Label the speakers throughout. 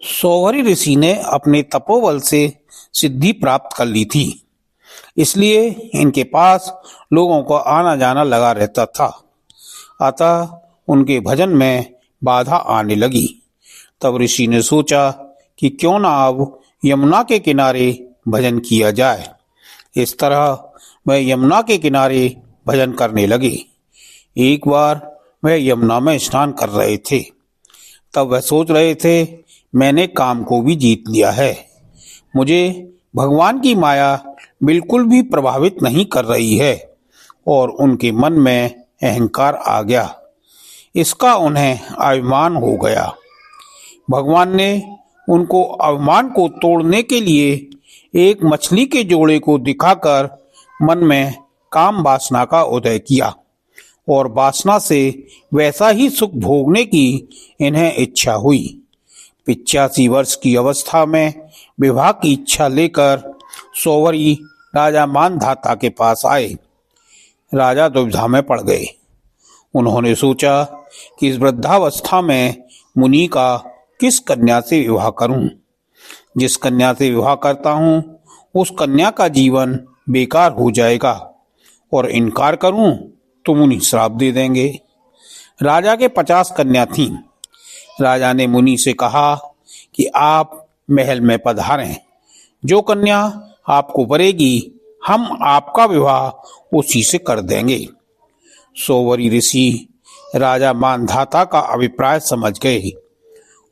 Speaker 1: सौवरी ऋषि ने अपने तपोबल से सिद्धि प्राप्त कर ली थी, इसलिए इनके पास लोगों को आना जाना लगा रहता था। अतः उनके भजन में बाधा आने लगी। तब ऋषि ने सोचा कि क्यों ना अब यमुना के किनारे भजन किया जाए। इस तरह वह यमुना के किनारे भजन करने लगे। एक बार वह यमुना में स्नान कर रहे थे। तब वह सोच रहे थे, मैंने काम को भी जीत लिया है। मुझे भगवान की माया बिल्कुल भी प्रभावित नहीं कर रही है। और उनके मन में अहंकार आ गया। इसका उन्हें अभिमान हो गया। भगवान ने उनको अभिमान को तोड़ने के लिए एक मछली के जोड़े को दिखाकर मन में काम वासना का उदय किया और वासना से वैसा ही सुख भोगने की इन्हें इच्छा हुई। 85 वर्ष की अवस्था में विवाह की इच्छा लेकर सौवरी राजा मानधाता के पास आए। राजा दुविधा में पड़ गए। उन्होंने सोचा कि इस वृद्धावस्था में मुनि का किस कन्या से विवाह करूं। जिस कन्या से विवाह करता हूं उस कन्या का जीवन बेकार हो जाएगा और इनकार करूं तो मुनि श्राप दे देंगे। राजा के 50 कन्या थीं। राजा ने मुनि से कहा कि आप महल में पधारें। जो कन्या आपको वरेगी हम आपका विवाह उसी से कर देंगे। सौवरी ऋषि राजा मानधाता का अभिप्राय समझ गए।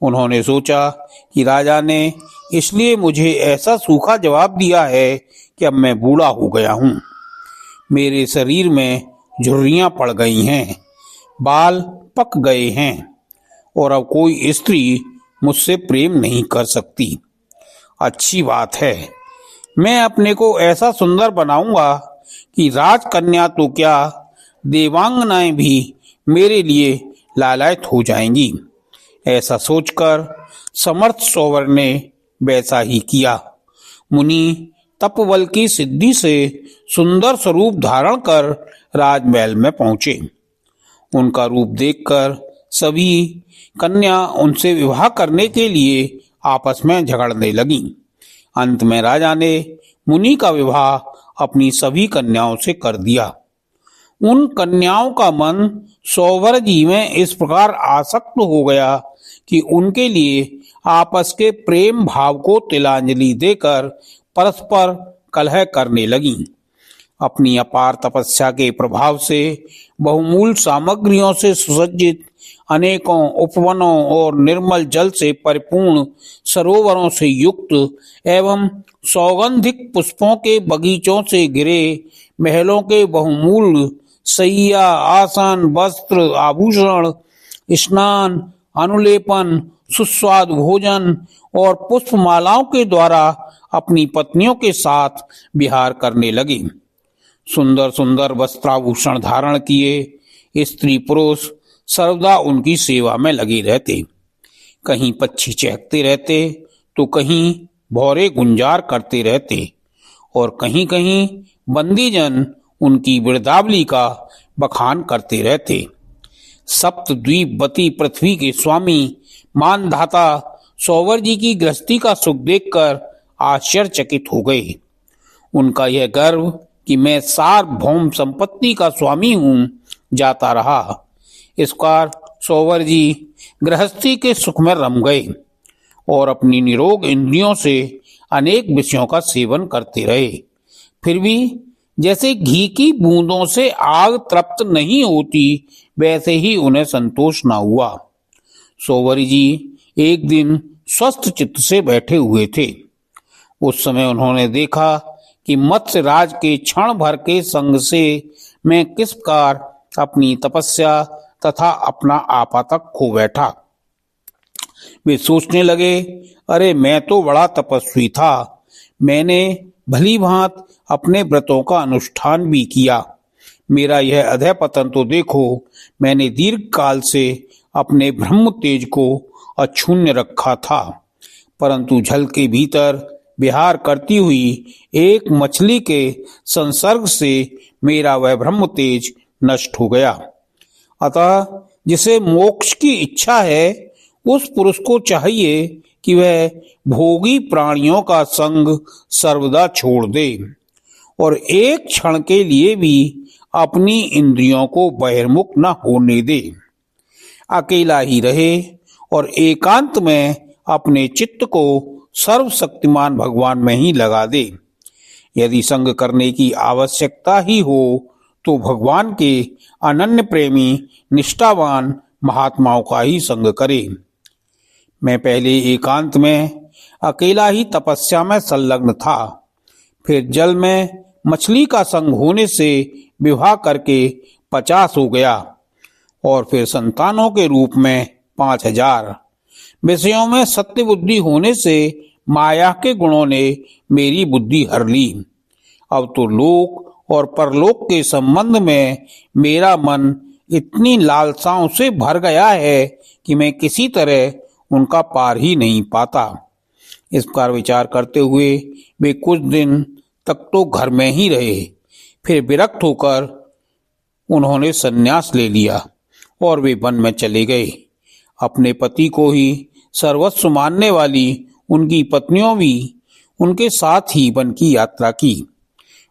Speaker 1: उन्होंने सोचा कि राजा ने इसलिए मुझे ऐसा सूखा जवाब दिया है कि अब मैं बूढ़ा हो गया हूँ। मेरे शरीर में झुर्रियाँ पड़ गई हैं, बाल पक गए हैं और अब कोई स्त्री मुझसे प्रेम नहीं कर सकती। अच्छी बात है, मैं अपने को ऐसा सुंदर बनाऊंगा कि राजकन्या तो क्या देवांगनाएं भी मेरे लिए लालायित हो जाएंगी। ऐसा सोचकर समर्थ सौवर ने वैसा ही किया। मुनि तपबल की सिद्धि से सुंदर स्वरूप धारण कर राजमहल में पहुंचे। उनका रूप देखकर सभी कन्या उनसे विवाह करने के लिए आपस में झगड़ने लगीं। अंत में राजा ने मुनि का विवाह अपनी सभी कन्याओं से कर दिया। उन कन्याओं का मन सौवर जी में इस प्रकार आसक्त हो गया कि उनके लिए आपस के प्रेम भाव को तिलांजलि देकर परस्पर कलह करने लगीं। अपनी अपार तपस्या के प्रभाव से बहुमूल्य सामग्रियों से सुसज्जित अनेकों उपवनों और निर्मल जल से परिपूर्ण सरोवरों से युक्त एवं सौगंधिक पुष्पों के बगीचों से घिरे महलों के बहुमूल्य शैया, आसन, वस्त्र, आभूषण, स्नान, अनुलेपन, सुस्वाद भोजन और पुष्पमालाओं के द्वारा अपनी पत्नियों के साथ विहार करने लगे। सुंदर सुंदर वस्त्राभूषण धारण किए स्त्री पुरुष सर्वदा उनकी सेवा में लगे रहते। कहीं पक्षी चहकते रहते तो कहीं भौरे गुंजार करते रहते और कहीं कहीं बंदीजन उनकी वृद्धावली का बखान करते रहते। सप्तद्वीपवती पृथ्वी के स्वामी मानधाता सौवर जी की गृहस्थी का सुख देखकर आश्चर्यचकित हो गए। उनका यह गर्व कि मैं सार्वभौम संपत्ति का स्वामी हूँ जाता रहा। इस बार सौवर जी गृहस्थी के सुख में रम गए और अपनी निरोग इंद्रियों से अनेक विषयों का सेवन करते रहे। फिर भी जैसे घी की बूंदों से आग तृप्त नहीं होती वैसे ही उन्हें संतोष न हुआ। सौवरी जी एक दिन स्वस्थ चित्त से बैठे हुए थे। उस समय उन्होंने देखा कि मत्स्य राज के क्षण भर के संग से मैं किस प्रकार अपनी तपस्या तथा अपना आपा तक खो बैठा। वे सोचने लगे, अरे मैं तो बड़ा तपस्वी था। मैंने भली भांत अपने व्रतों का अनुष्ठान भी किया। मेरा यह अधः पतन तो देखो। मैंने दीर्घ काल से अपने ब्रह्म तेज को अक्षुण्य रखा था, परंतु जल के भीतर विहार करती हुई एक मछली के संसर्ग से मेरा वह ब्रह्म तेज नष्ट हो गया। अतः जिसे मोक्ष की इच्छा है उस पुरुष को चाहिए कि वह भोगी प्राणियों का संग सर्वदा छोड़ दे और एक क्षण के लिए भी अपनी इंद्रियों को बहिर्मुख न होने दे। अकेला ही रहे और एकांत में अपने चित्त को सर्वशक्तिमान भगवान में ही लगा दे। यदि संग करने की आवश्यकता ही हो तो भगवान के अनन्य प्रेमी निष्ठावान महात्माओं का ही संग करे। मैं पहले एकांत में अकेला ही तपस्या में संलग्न था, फिर जल में मछली का संग होने से विवाह करके 50 हो गया और फिर संतानों के रूप में 5000। विषयों में सत्य बुद्धि होने से माया के गुणों ने मेरी बुद्धि हर ली। अब तो लोक और परलोक के संबंध में मेरा मन इतनी लालसाओं से भर गया है कि मैं किसी तरह उनका पार ही नहीं पाता। इस पर विचार करते हुए वे कुछ दिन तक तो घर में ही रहे, फिर विरक्त होकर उन्होंने संन्यास ले लिया और वे वन में चले गए। अपने पति को ही सर्वस्व मानने वाली उनकी पत्नियों भी उनके साथ ही वन की यात्रा की।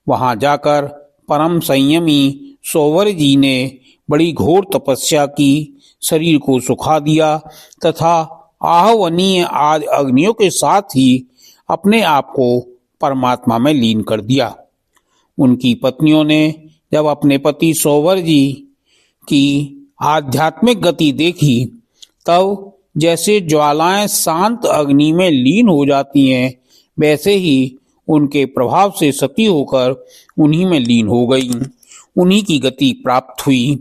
Speaker 1: वहां जाकर परम संयमी सोवर जी ने बड़ी घोर तपस्या की, शरीर को सुखा दिया तथा आहवनीय आदि अग्नियों के साथ ही अपने आप को परमात्मा में लीन कर दिया। उनकी पत्नियों ने जब अपने पति सोवर जी की आध्यात्मिक गति देखी तब जैसे ज्वालाएं शांत अग्नि में लीन हो जाती हैं, वैसे ही उनके प्रभाव से सती होकर उन्हीं में लीन हो गई, उन्हीं की गति प्राप्त हुई।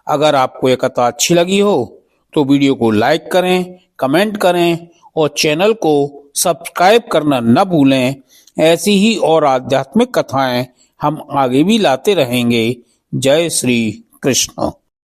Speaker 1: अगर आपको यह कथा अच्छी लगी हो तो वीडियो को लाइक करें, कमेंट करें और चैनल को सब्सक्राइब करना न भूलें। ऐसी ही और आध्यात्मिक कथाएं हम आगे भी लाते रहेंगे। जय श्री कृष्ण।